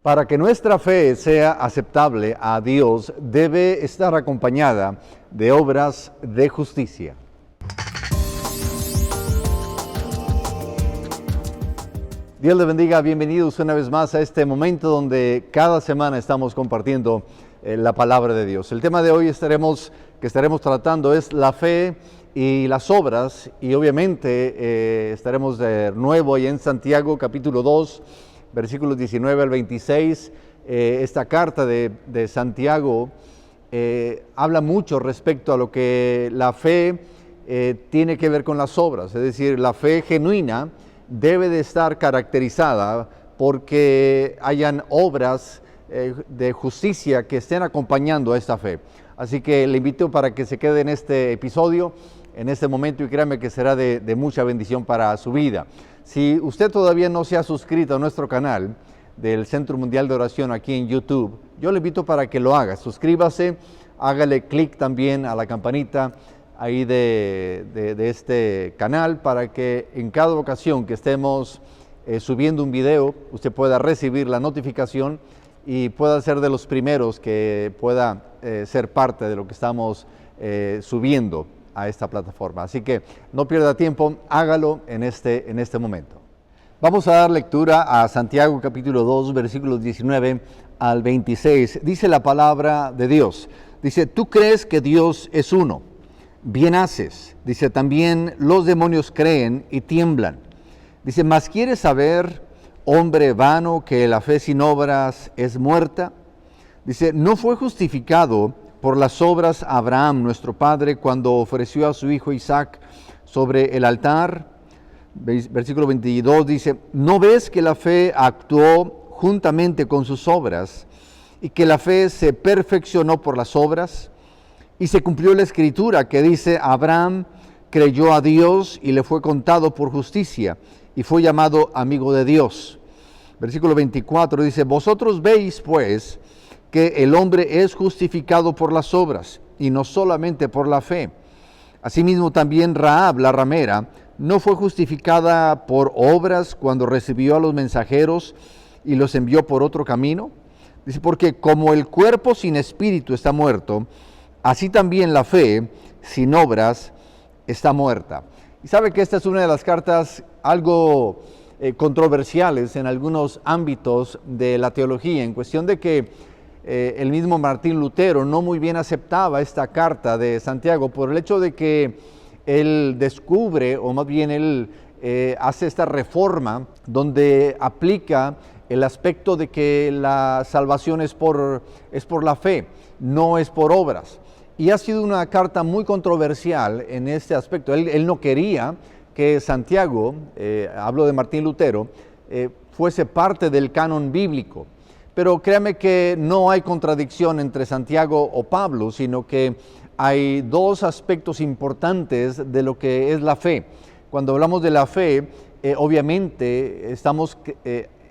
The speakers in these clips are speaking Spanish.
Para que nuestra fe sea aceptable a Dios, debe estar acompañada de obras de justicia. Dios le bendiga, bienvenidos una vez más a este momento donde cada semana estamos compartiendo la palabra de Dios. El tema de hoy que estaremos tratando es la fe y las obras, y obviamente estaremos de nuevo ahí en Santiago capítulo 2, versículos 19 al 26. Esta carta de Santiago habla mucho respecto a lo que la fe tiene que ver con las obras, es decir, la fe genuina debe de estar caracterizada porque hayan obras de justicia que estén acompañando a esta fe. Así que le invito para que se quede en este episodio, en este momento, y créame que será de mucha bendición para su vida. Si usted todavía no se ha suscrito a nuestro canal del Centro Mundial de Oración aquí en YouTube, yo le invito para que lo haga. Suscríbase, hágale clic también a la campanita ahí de este canal para que en cada ocasión que estemos subiendo un video, usted pueda recibir la notificación y pueda ser de los primeros que pueda ser parte de lo que estamos subiendo a esta plataforma. Así que no pierda tiempo, hágalo en este momento. Vamos a dar lectura a Santiago capítulo 2, versículos 19 al 26. Dice la palabra de Dios. Dice, tú crees que Dios es uno. Bien haces. Dice, también los demonios creen y tiemblan. Dice, mas ¿quieres saber, hombre vano, que la fe sin obras es muerta? Dice, ¿no fue justificado por las obras Abraham, nuestro padre, cuando ofreció a su hijo Isaac sobre el altar? Versículo 22 dice, ¿no ves que la fe actuó juntamente con sus obras y que la fe se perfeccionó por las obras? Y se cumplió la escritura que dice, Abraham creyó a Dios y le fue contado por justicia y fue llamado amigo de Dios. Versículo 24 dice, vosotros veis pues que el hombre es justificado por las obras y no solamente por la fe. Asimismo también Rahab, la ramera, no fue justificada por obras cuando recibió a los mensajeros y los envió por otro camino. Dice, porque como el cuerpo sin espíritu está muerto, así también la fe sin obras está muerta. Y sabe que esta es una de las cartas algo controversiales en algunos ámbitos de la teología, en cuestión de que el mismo Martín Lutero no muy bien aceptaba esta carta de Santiago por el hecho de que él descubre, o más bien él hace esta reforma donde aplica el aspecto de que la salvación es por la fe, no es por obras. Y ha sido una carta muy controversial en este aspecto. Él no quería que Santiago, hablo de Martín Lutero, fuese parte del canon bíblico. Pero créame que no hay contradicción entre Santiago o Pablo, sino que hay dos aspectos importantes de lo que es la fe. Cuando hablamos de la fe, obviamente estamos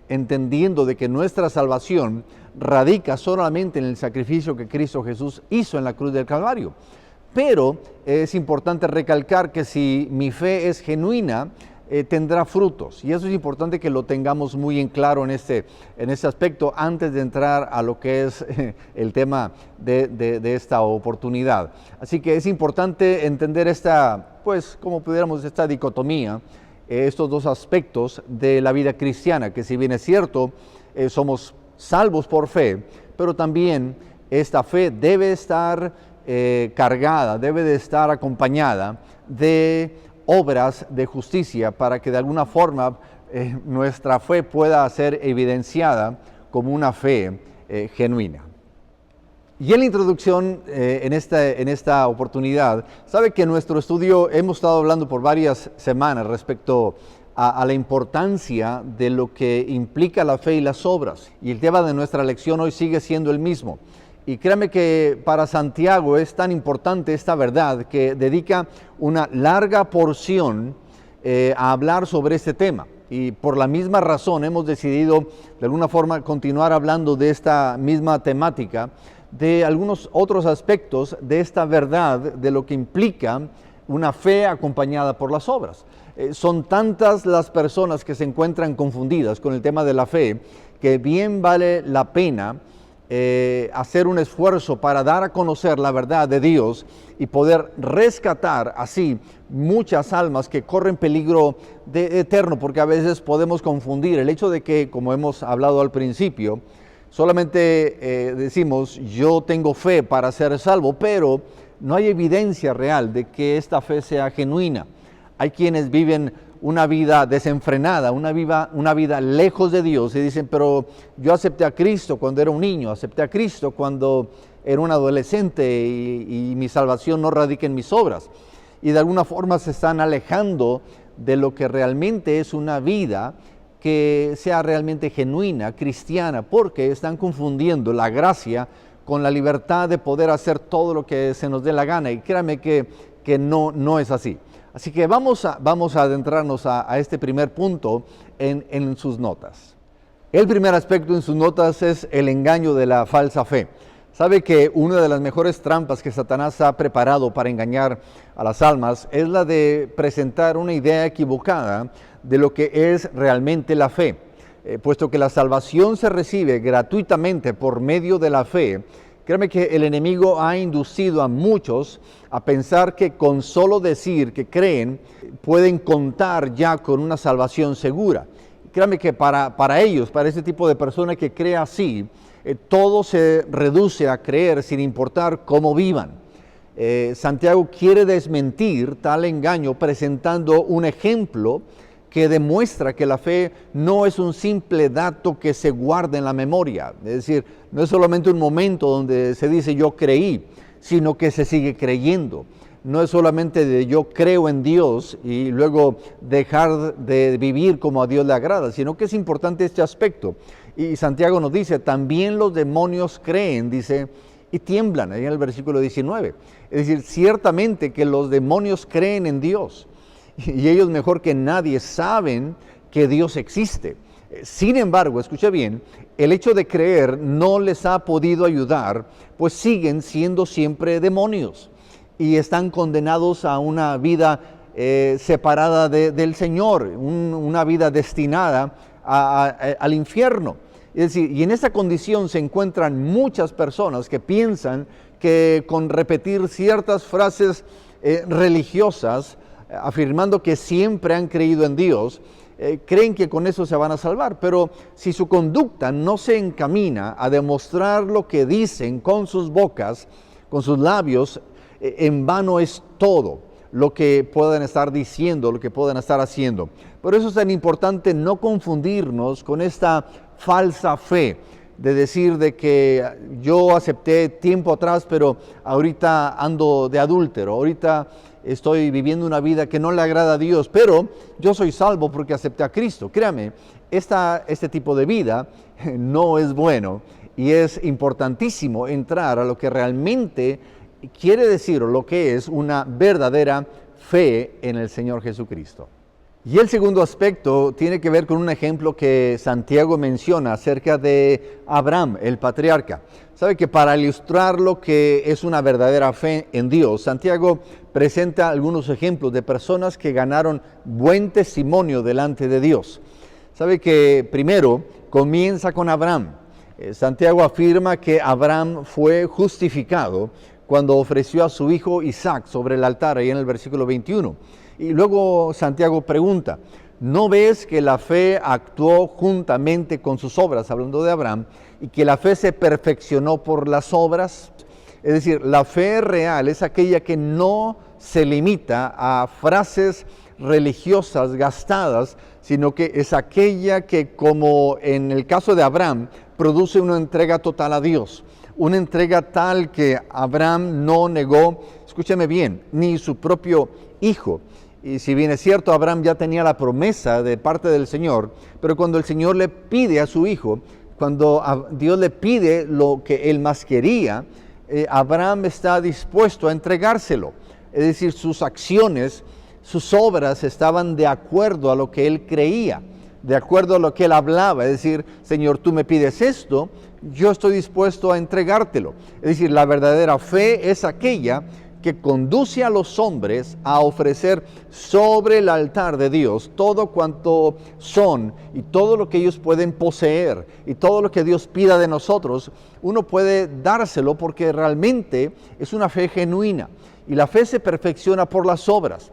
entendiendo de que nuestra salvación radica solamente en el sacrificio que Cristo Jesús hizo en la cruz del Calvario. Pero es importante recalcar que si mi fe es genuina, tendrá frutos, y eso es importante que lo tengamos muy en claro en este aspecto antes de entrar a lo que es el tema de esta oportunidad. Así que es importante entender esta dicotomía, estos dos aspectos de la vida cristiana, que si bien es cierto, somos salvos por fe, pero también esta fe debe estar cargada, debe de estar acompañada de obras de justicia para que de alguna forma nuestra fe pueda ser evidenciada como una fe genuina. Y en la introducción, en esta oportunidad, sabe que en nuestro estudio hemos estado hablando por varias semanas respecto a la importancia de lo que implica la fe y las obras. Y el tema de nuestra lección hoy sigue siendo el mismo. Y créame que para Santiago es tan importante esta verdad que dedica una larga porción a hablar sobre este tema. Y por la misma razón hemos decidido de alguna forma continuar hablando de esta misma temática, de algunos otros aspectos de esta verdad, de lo que implica una fe acompañada por las obras. Son tantas las personas que se encuentran confundidas con el tema de la fe que bien vale la pena hacer un esfuerzo para dar a conocer la verdad de Dios y poder rescatar así muchas almas que corren peligro eterno, porque a veces podemos confundir el hecho de que, como hemos hablado al principio, solamente decimos yo tengo fe para ser salvo, pero no hay evidencia real de que esta fe sea genuina. Hay quienes viven una vida desenfrenada, una vida lejos de Dios y dicen, pero yo acepté a Cristo cuando era un niño, acepté a Cristo cuando era un adolescente y mi salvación no radica en mis obras. Y de alguna forma se están alejando de lo que realmente es una vida que sea realmente genuina, cristiana, porque están confundiendo la gracia con la libertad de poder hacer todo lo que se nos dé la gana. Y créanme que no es así. Así que vamos a adentrarnos a este primer punto en sus notas. El primer aspecto en sus notas es el engaño de la falsa fe. Sabe que una de las mejores trampas que Satanás ha preparado para engañar a las almas es la de presentar una idea equivocada de lo que es realmente la fe. Puesto que la salvación se recibe gratuitamente por medio de la fe, créeme que el enemigo ha inducido a muchos a pensar que con solo decir que creen pueden contar ya con una salvación segura. Créame que para ellos, para ese tipo de persona que cree así, todo se reduce a creer sin importar cómo vivan. Santiago quiere desmentir tal engaño presentando un ejemplo que demuestra que la fe no es un simple dato que se guarda en la memoria. Es decir, no es solamente un momento donde se dice yo creí, sino que se sigue creyendo. No es solamente de yo creo en Dios y luego dejar de vivir como a Dios le agrada, sino que es importante este aspecto. Y Santiago nos dice, también los demonios creen, dice, y tiemblan, ahí en el versículo 19. Es decir, ciertamente que los demonios creen en Dios. Y ellos mejor que nadie saben que Dios existe. Sin embargo, escucha bien, el hecho de creer no les ha podido ayudar, pues siguen siendo siempre demonios y están condenados a una vida separada del Señor, una vida destinada al infierno. Es decir, y en esa condición se encuentran muchas personas que piensan que con repetir ciertas frases religiosas, afirmando que siempre han creído en Dios, creen que con eso se van a salvar, pero si su conducta no se encamina a demostrar lo que dicen con sus bocas, con sus labios, en vano es todo lo que puedan estar diciendo, lo que puedan estar haciendo. Por eso es tan importante no confundirnos con esta falsa fe, de decir de que yo acepté tiempo atrás, pero ahorita ando de adúltero, ahorita estoy viviendo una vida que no le agrada a Dios, pero yo soy salvo porque acepté a Cristo. Créame, este tipo de vida no es bueno y es importantísimo entrar a lo que realmente quiere decir o lo que es una verdadera fe en el Señor Jesucristo. Y el segundo aspecto tiene que ver con un ejemplo que Santiago menciona acerca de Abraham, el patriarca. Sabe que para ilustrar lo que es una verdadera fe en Dios, Santiago presenta algunos ejemplos de personas que ganaron buen testimonio delante de Dios. Sabe que primero comienza con Abraham. Santiago afirma que Abraham fue justificado cuando ofreció a su hijo Isaac sobre el altar, ahí en el versículo 21. Y luego Santiago pregunta, ¿no ves que la fe actuó juntamente con sus obras, hablando de Abraham, y que la fe se perfeccionó por las obras? Es decir, la fe real es aquella que no se limita a frases religiosas gastadas, sino que es aquella que, como en el caso de Abraham, produce una entrega total a Dios. Una entrega tal que Abraham no negó, escúchame bien, ni su propio hijo. Y si bien es cierto, Abraham ya tenía la promesa de parte del Señor, pero cuando el Señor le pide a su hijo, cuando Dios le pide lo que él más quería, Abraham está dispuesto a entregárselo. Es decir, sus acciones, sus obras estaban de acuerdo a lo que él creía, de acuerdo a lo que él hablaba. Es decir, Señor, tú me pides esto, yo estoy dispuesto a entregártelo. Es decir, la verdadera fe es aquella que conduce a los hombres a ofrecer sobre el altar de Dios todo cuanto son y todo lo que ellos pueden poseer y todo lo que Dios pida de nosotros. Uno puede dárselo porque realmente es una fe genuina y la fe se perfecciona por las obras.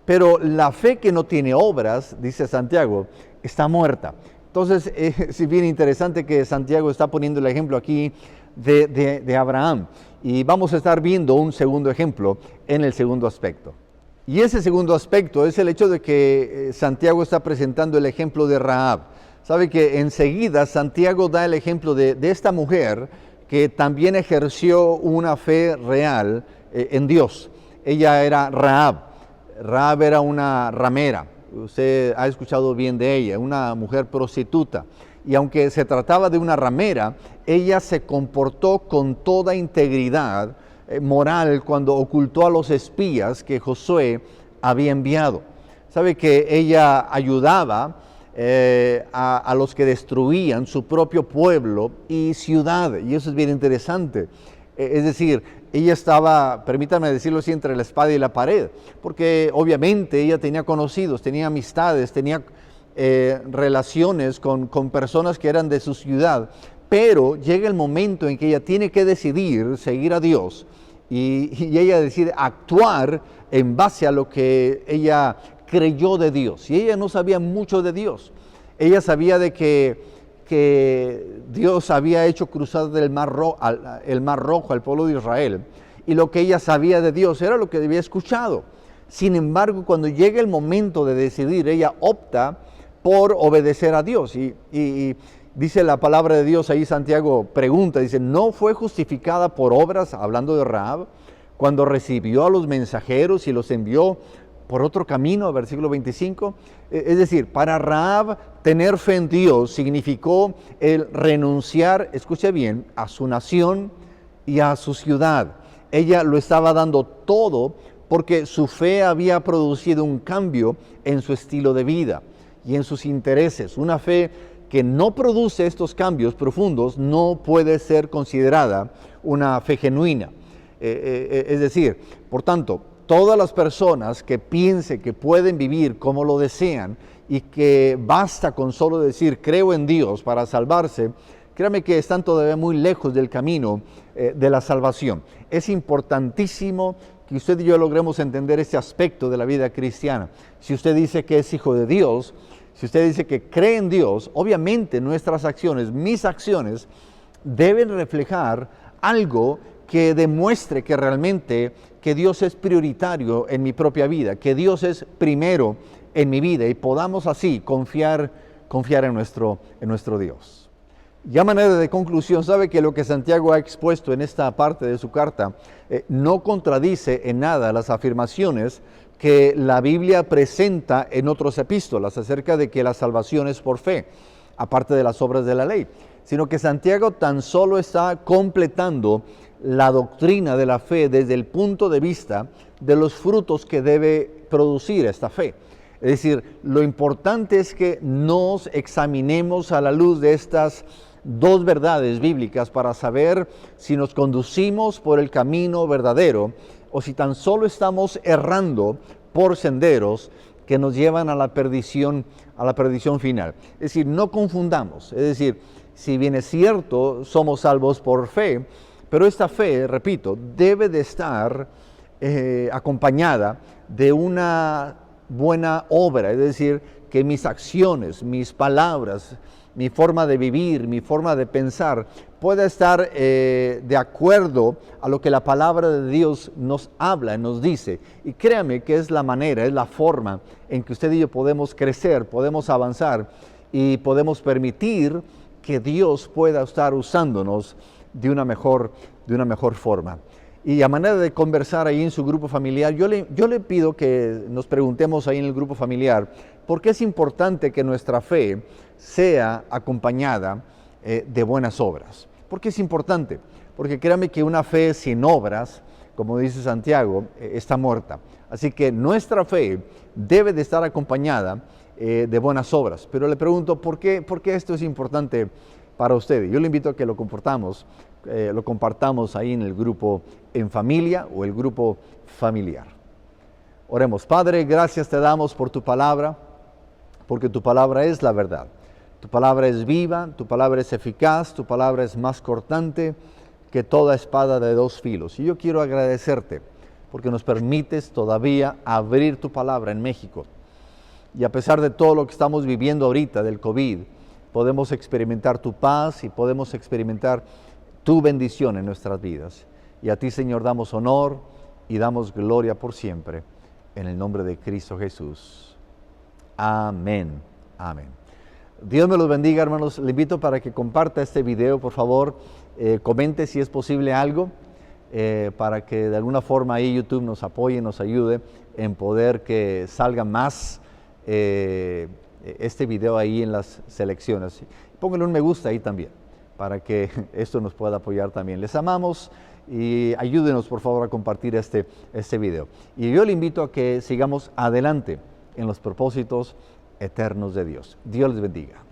Pero la fe que no tiene obras, dice Santiago, está muerta. Entonces, es bien interesante que Santiago está poniendo el ejemplo aquí de Abraham. Y vamos a estar viendo un segundo ejemplo en el segundo aspecto. Y ese segundo aspecto es el hecho de que Santiago está presentando el ejemplo de Rahab. Sabe que enseguida Santiago da el ejemplo de esta mujer que también ejerció una fe real en Dios. Ella era Rahab. Rahab era una ramera. Usted ha escuchado bien de ella, una mujer prostituta. Y aunque se trataba de una ramera, ella se comportó con toda integridad moral cuando ocultó a los espías que Josué había enviado. Sabe que ella ayudaba a los que destruían su propio pueblo y ciudad, y eso es bien interesante. Es decir, ella estaba, permítanme decirlo así, entre la espada y la pared, porque obviamente ella tenía conocidos, tenía amistades, tenía relaciones con personas que eran de su ciudad, pero llega el momento en que ella tiene que decidir seguir a Dios y ella decide actuar en base a lo que ella creyó de Dios. Y ella no sabía mucho de Dios. Ella sabía de que Dios había hecho cruzar el Mar Rojo al pueblo de Israel, y lo que ella sabía de Dios era lo que había escuchado. Sin embargo, cuando llega el momento de decidir, ella opta por obedecer a Dios. Y dice la palabra de Dios, ahí Santiago pregunta, dice, ¿no fue justificada por obras, hablando de Rahab, cuando recibió a los mensajeros y los envió por otro camino? Versículo 25. Es decir, para Rahab tener fe en Dios significó el renunciar, escuche bien, a su nación y a su ciudad. Ella lo estaba dando todo porque su fe había producido un cambio en su estilo de vida y en sus intereses. Una fe que no produce estos cambios profundos no puede ser considerada una fe genuina. Es decir, por tanto, todas las personas que piensen que pueden vivir como lo desean y que basta con solo decir creo en Dios para salvarse, créame que están todavía muy lejos del camino de la salvación. Es importantísimo que usted y yo logremos entender este aspecto de la vida cristiana. Si usted dice que es hijo de Dios, si usted dice que cree en Dios, obviamente nuestras acciones, mis acciones, deben reflejar algo que demuestre que realmente que Dios es prioritario en mi propia vida, que Dios es primero en mi vida y podamos así confiar en nuestro Dios. Ya a manera de conclusión, sabe que lo que Santiago ha expuesto en esta parte de su carta no contradice en nada las afirmaciones que la Biblia presenta en otras epístolas acerca de que la salvación es por fe, aparte de las obras de la ley, sino que Santiago tan solo está completando la doctrina de la fe desde el punto de vista de los frutos que debe producir esta fe. Es decir, lo importante es que nos examinemos a la luz de estas dos verdades bíblicas para saber si nos conducimos por el camino verdadero o si tan solo estamos errando por senderos que nos llevan a la perdición final. Es decir, no confundamos. Es decir, si bien es cierto, somos salvos por fe, pero esta fe, repito, debe de estar acompañada de una buena obra, es decir, que mis acciones, mis palabras, mi forma de vivir, mi forma de pensar, pueda estar de acuerdo a lo que la palabra de Dios nos habla, nos dice. Y créame que es la manera, es la forma en que usted y yo podemos crecer, podemos avanzar y podemos permitir que Dios pueda estar usándonos de una mejor forma. Y a manera de conversar ahí en su grupo familiar, yo le pido que nos preguntemos ahí en el grupo familiar, ¿por qué es importante que nuestra fe sea acompañada de buenas obras? ¿Por qué es importante? Porque créame que una fe sin obras, como dice Santiago, está muerta. Así que nuestra fe debe de estar acompañada de buenas obras. Pero le pregunto, ¿por qué esto es importante para ustedes. Yo le invito a que lo compartamos ahí en el grupo en familia o el grupo familiar. Oremos. Padre, gracias te damos por tu palabra, porque tu palabra es la verdad. Tu palabra es viva, tu palabra es eficaz, tu palabra es más cortante que toda espada de dos filos. Y yo quiero agradecerte porque nos permites todavía abrir tu palabra en México. Y a pesar de todo lo que estamos viviendo ahorita del COVID, podemos experimentar tu paz y podemos experimentar tu bendición en nuestras vidas. Y a ti, Señor, damos honor y damos gloria por siempre. En el nombre de Cristo Jesús. Amén. Amén. Dios me los bendiga, hermanos. Le invito para que comparta este video, por favor. Comente si es posible algo, para que de alguna forma ahí YouTube nos apoye, nos ayude en poder que salga más este video ahí en las selecciones. Pónganle un me gusta ahí también, para que esto nos pueda apoyar también. Les amamos y ayúdenos por favor a compartir este video. Y yo le invito a que sigamos adelante en los propósitos eternos de Dios. Dios les bendiga.